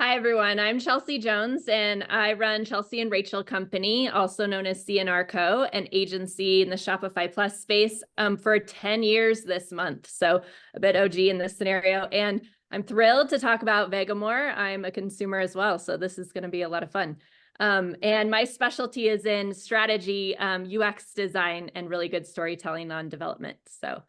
Hi, everyone. I'm Chelsea Jones, and I run Chelsea and Rachel Company, also known as C&R Co., an agency in the Shopify Plus space for 10 years this month. So a bit OG in this scenario. And I'm thrilled to talk about Vegamore. I'm a consumer as well, so this is going to be a lot of fun. And my specialty is in strategy, UX design, and really good storytelling on development. So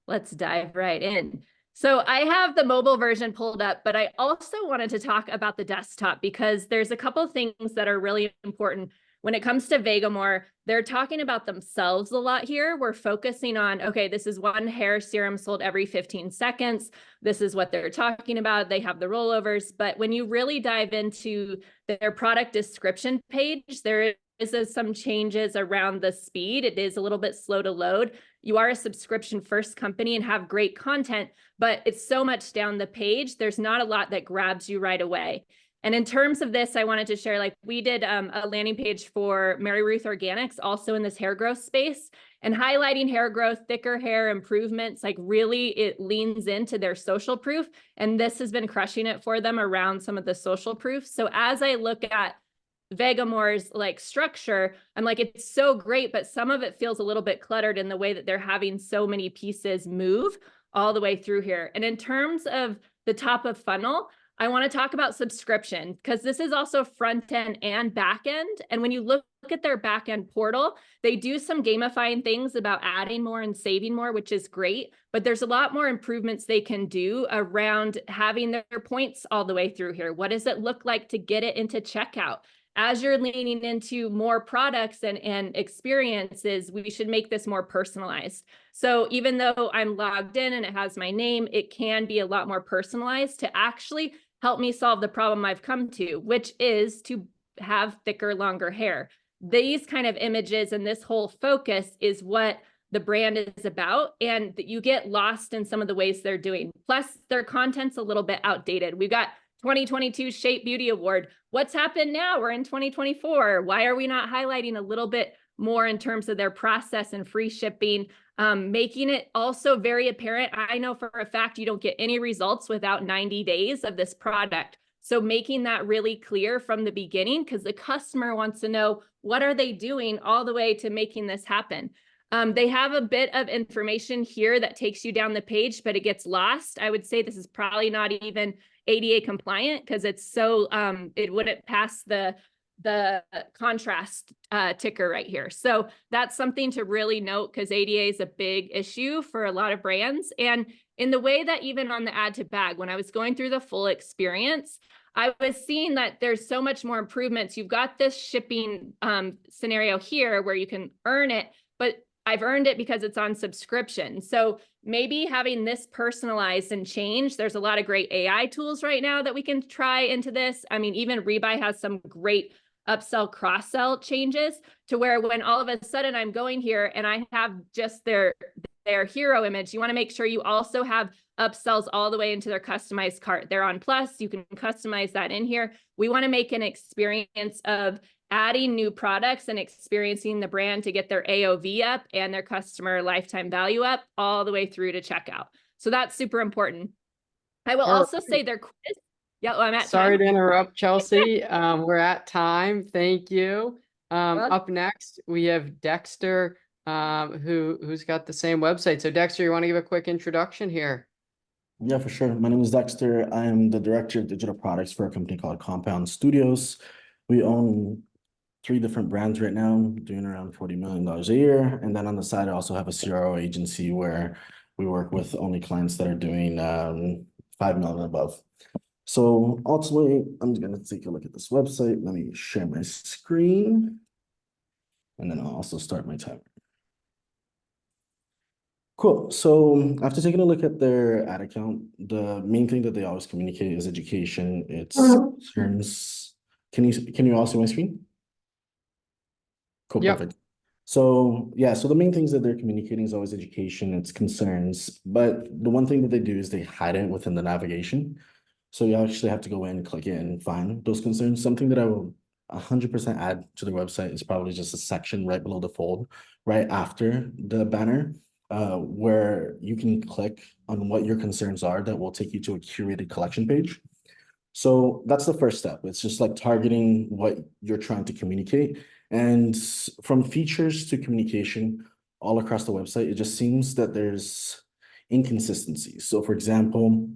let's dive right in. So I have the mobile version pulled up, but I also wanted to talk about the desktop because there's a couple of things that are really important when it comes to Vegamore. They're talking about themselves a lot here. We're focusing on, okay, this is one hair serum sold every 15 seconds. This is what they're talking about. They have the rollovers, but when you really dive into their product description page, there is some changes around the speed. It is a little bit slow to load. You are a subscription first company and have great content, but it's so much down the page. There's not a lot that grabs you right away. And in terms of this, I wanted to share, like we did a landing page for Mary Ruth Organics, also in this hair growth space, and highlighting hair growth, thicker hair improvements, like really it leans into their social proof. And this has been crushing it for them around some of the social proof. So as I look at Vegamore's like structure, I'm like, it's so great, but some of it feels a little bit cluttered in the way that they're having so many pieces move all the way through here. And in terms of the top of funnel, I want to talk about subscription because this is also front end and back end. And when you look at their back end portal, they do some gamifying things about adding more and saving more, which is great. But there's a lot more improvements they can do around having their points all the way through here. What does it look like to get it into checkout? As you're leaning into more products and experiences, we should make this more personalized. So even though I'm logged in and it has my name, it can be a lot more personalized to actually help me solve the problem I've come to, which is to have thicker, longer hair. These kind of images and this whole focus is what the brand is about, and that you get lost in some of the ways they're doing. Plus, their content's a little bit outdated. We've got 2022 Shape Beauty Award. What's happened now? We're in 2024. Why are we not highlighting a little bit more in terms of their process and free shipping, making it also very apparent? I know for a fact you don't get any results without 90 days of this product. So making that really clear from the beginning, because the customer wants to know what are they doing all the way to making this happen. They have a bit of information here that takes you down the page, but it gets lost. I would say this is probably not even ADA compliant because it's so it wouldn't pass the contrast ticker right here. So that's something to really note because ADA is a big issue for a lot of brands. And in the way that even on the add to bag, when I was going through the full experience, I was seeing that there's so much more improvements. You've got this shipping scenario here where you can earn it, but I've earned it because it's on subscription. So maybe having this personalized and changed, there's a lot of great AI tools right now that we can try into this. I mean, even Rebuy has some great upsell, cross-sell changes to where when all of a sudden I'm going here and I have just their hero image, you want to make sure you also have upsells all the way into their customized cart. They're on Plus, you can customize that in here. We want to make an experience of adding new products and experiencing the brand to get their AOV up and their customer lifetime value up all the way through to checkout. So that's super important. I will also say their quiz. Yeah, I'm at Sorry time. to interrupt, Chelsea. We're at time. Thank you. Up next, we have Dexter, who's got the same website. So Dexter, you want to give a quick introduction here? Yeah, for sure. My name is Dexter. I am the director of digital products for a company called Compound Studios. We own 3 different brands right now, doing around $40 million a year. And then on the side, I also have a CRO agency where we work with only clients that are doing $5 million above. So ultimately, I'm going to take a look at this website. Let me share my screen. And then I'll also start my timer. Cool. So after taking a look at their ad account, the main thing that they always communicate is education. It's concerns. Can you all see my screen? Cool, Yep. perfect. So yeah, so the main things that they're communicating is always education, it's concerns. But the one thing that they do is they hide it within the navigation. So you actually have to go in, click it, and find those concerns. Something that I will 100% add to the website is probably just a section right below the fold, right after the banner, where you can click on what your concerns are that will take you to a curated collection page. So that's the first step. It's just like targeting what you're trying to communicate. And from features to communication all across the website, it just seems that there's inconsistencies. So for example,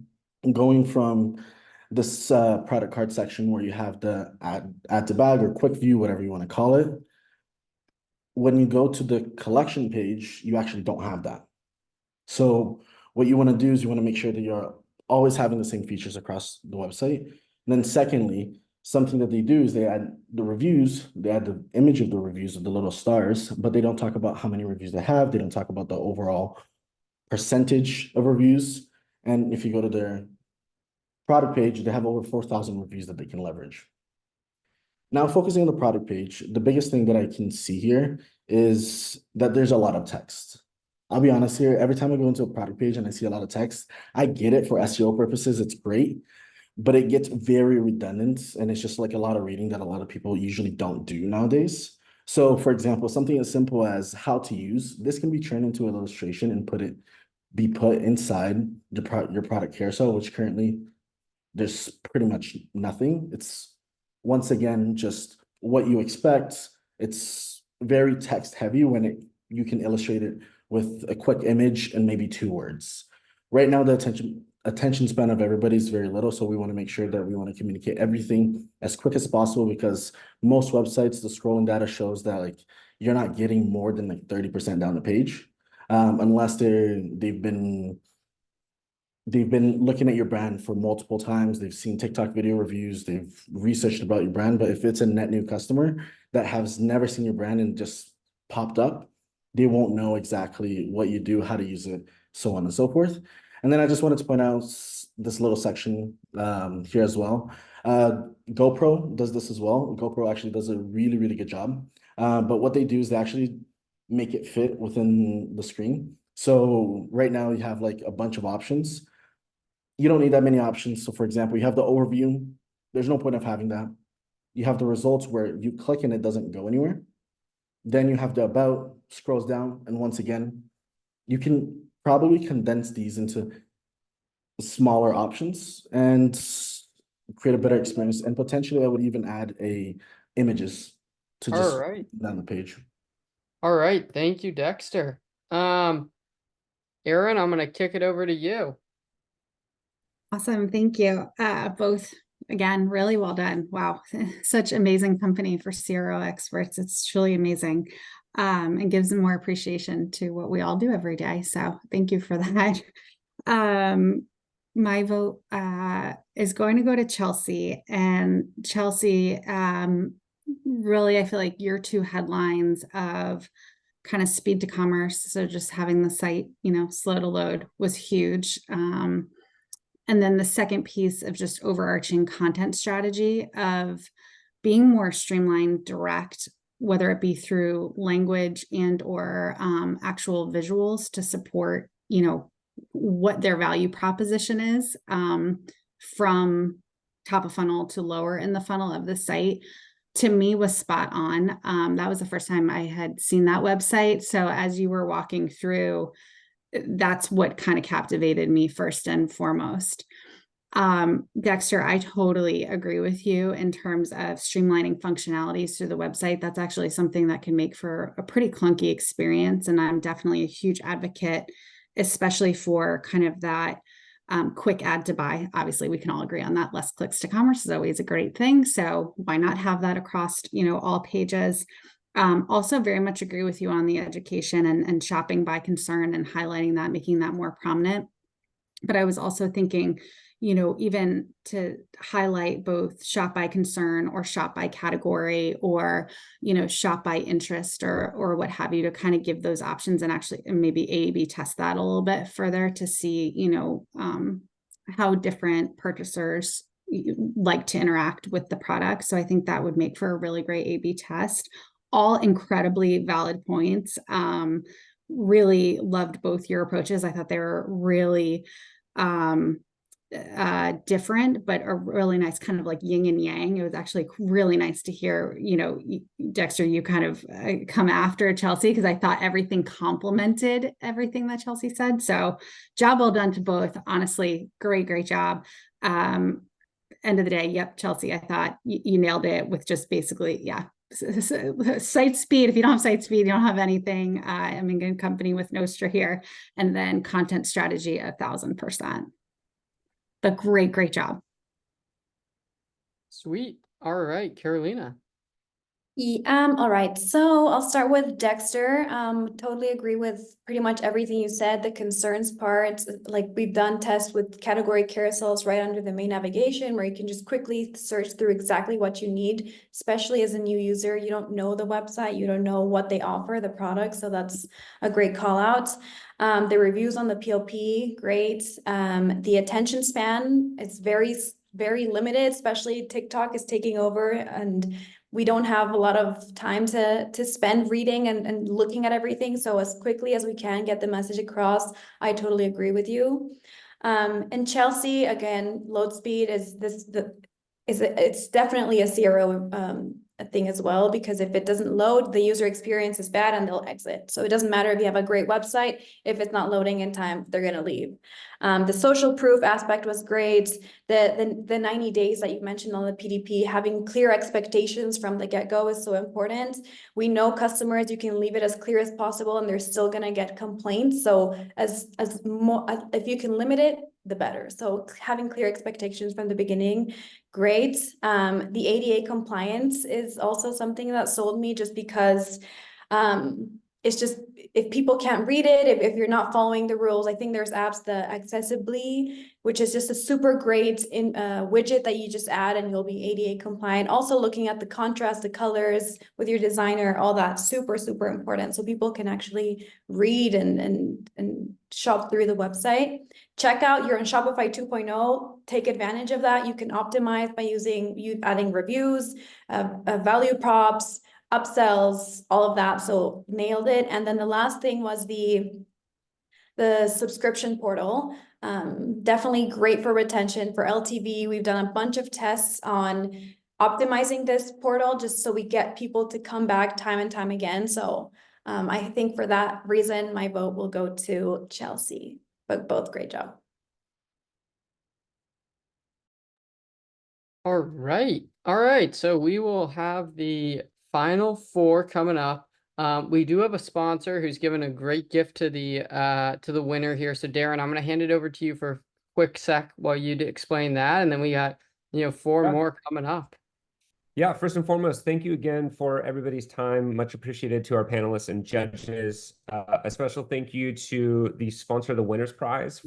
going from this product card section where you have the add to bag or quick view, whatever you want to call it, when you go to the collection page, you actually don't have that. So what you want to do is you want to make sure that you're always having the same features across the website. And then secondly, something that they do is they add the reviews, they add the image of the reviews of the little stars, but they don't talk about how many reviews they have. They don't talk about the overall percentage of reviews. And if you go to their product page, they have over 4,000 reviews that they can leverage. Now, focusing on the product page, the biggest thing that I can see here is that there's a lot of text. I'll be honest here, every time I go into a product page and I see a lot of text, I get it for SEO purposes, it's great, but it gets very redundant and it's just like a lot of reading that a lot of people usually don't do nowadays. So for example, something as simple as how to use, this can be turned into an illustration and be put inside your product carousel, which currently there's pretty much nothing. It's once again just what you expect. It's very text heavy when you can illustrate it with a quick image and maybe 2 words. Right now, the attention span of everybody is very little, so we want to make sure that we want to communicate everything as quick as possible, because most websites, the scrolling data shows that like you're not getting more than like 30% down the page, unless they've been looking at your brand for multiple times. They've seen TikTok video reviews. They've researched about your brand. But if it's a net new customer that has never seen your brand and just popped up, they won't know exactly what you do, how to use it, so on and so forth. And then I just wanted to point out this little section here as well. GoPro does this as well. GoPro actually does a really, really good job. But what they do is they actually make it fit within the screen. So right now you have like a bunch of options. You don't need that many options. So for example, you have the overview. There's no point of having that. You have the results where you click and it doesn't go anywhere. Then you have the about, scrolls down, and once again, you can probably condense these into smaller options and create a better experience. And potentially I would even add images to just down the page. All right. Thank you, Dexter. Erin, I'm going to kick it over to you. Awesome. Thank you. Both, again, really well done. Wow. Such amazing company for CRO experts. It's truly amazing. And gives them more appreciation to what we all do every day. So thank you for that. My vote is going to go to Chelsea. And Chelsea, really, I feel like your 2 headlines of kind of speed to commerce, so just having the site, slow to load, was huge. And then the second piece of just overarching content strategy of being more streamlined, direct, whether it be through language and or actual visuals to support, what their value proposition is, from top of funnel to lower in the funnel of the site, to me was spot on. That was the first time I had seen that website. So as you were walking through, that's what kind of captivated me first and foremost. Dexter, I totally agree with you in terms of streamlining functionalities through the website. That's actually something that can make for a pretty clunky experience. And I'm definitely a huge advocate, especially for kind of that quick add to buy. Obviously, we can all agree on that. Less clicks to commerce is always a great thing. So why not have that across, all pages? Also very much agree with you on the education and shopping by concern and highlighting that, making that more prominent. But I was also thinking, even to highlight both shop by concern or shop by category or, shop by interest or what have you, to kind of give those options and actually maybe A/B test that a little bit further to see, how different purchasers like to interact with the product. So I think that would make for a really great A/B test. All incredibly valid points. Really loved both your approaches. I thought they were really different, but a really nice kind of like yin and yang. It was actually really nice to hear, Dexter, you kind of come after Chelsea, because I thought everything complemented everything that Chelsea said. So job well done to both. Honestly, great job. end of the day, yep, Chelsea, I thought you nailed it with just basically, yeah. Site speed. If you don't have site speed, you don't have anything. I'm in good company with Nostra here. And then content strategy, 1000%. But great job. Sweet. All right, Carolina. All right, so I'll start with Dexter. Totally agree with pretty much everything you said. The concerns part, like we've done tests with category carousels right under the main navigation where you can just quickly search through exactly what you need, especially as a new user. You don't know the website, you don't know what they offer, the product, so that's a great call out. The reviews on the PLP, great. The attention span is very limited, especially TikTok is taking over and we don't have a lot of time to spend reading and looking at everything. So as quickly as we can get the message across, I totally agree with you. And Chelsea, again, load speed it's definitely a CRO thing as well, because if it doesn't load, the user experience is bad and they'll exit. So it doesn't matter if you have a great website, if it's not loading in time, they're gonna leave. The social proof aspect was great. The 90 days that you mentioned on the PDP, having clear expectations from the get-go is so important. We know customers, you can leave it as clear as possible and they're still gonna get complaints. So if you can limit it, the better. So having clear expectations from the beginning, great. The ADA compliance is also something that sold me, just because it's just, if people can't read it, if you're not following the rules, I think there's apps, the Accessibly, which is just a super great widget that you just add and you'll be ADA compliant. Also looking at the contrast, the colors with your designer, all that super important. So people can actually read and shop through the website. Checkout, you're in Shopify 2.0, take advantage of that. You can optimize by adding reviews, value props, upsells, all of that. So nailed it. And then the last thing was the subscription portal. Definitely great for retention, for LTV. We've done a bunch of tests on optimizing this portal just so we get people to come back time and time again. So I think for that reason, my vote will go to Chelsea, but both great job. All right. So we will have the final four coming up. We do have a sponsor who's given a great gift to the winner here. So Darren, I'm going to hand it over to you for a quick sec while you explain that, and then we got four more coming up. Yeah, first and foremost, thank you again for everybody's time. Much appreciated to our panelists and judges. A special thank you to the sponsor of the winner's prize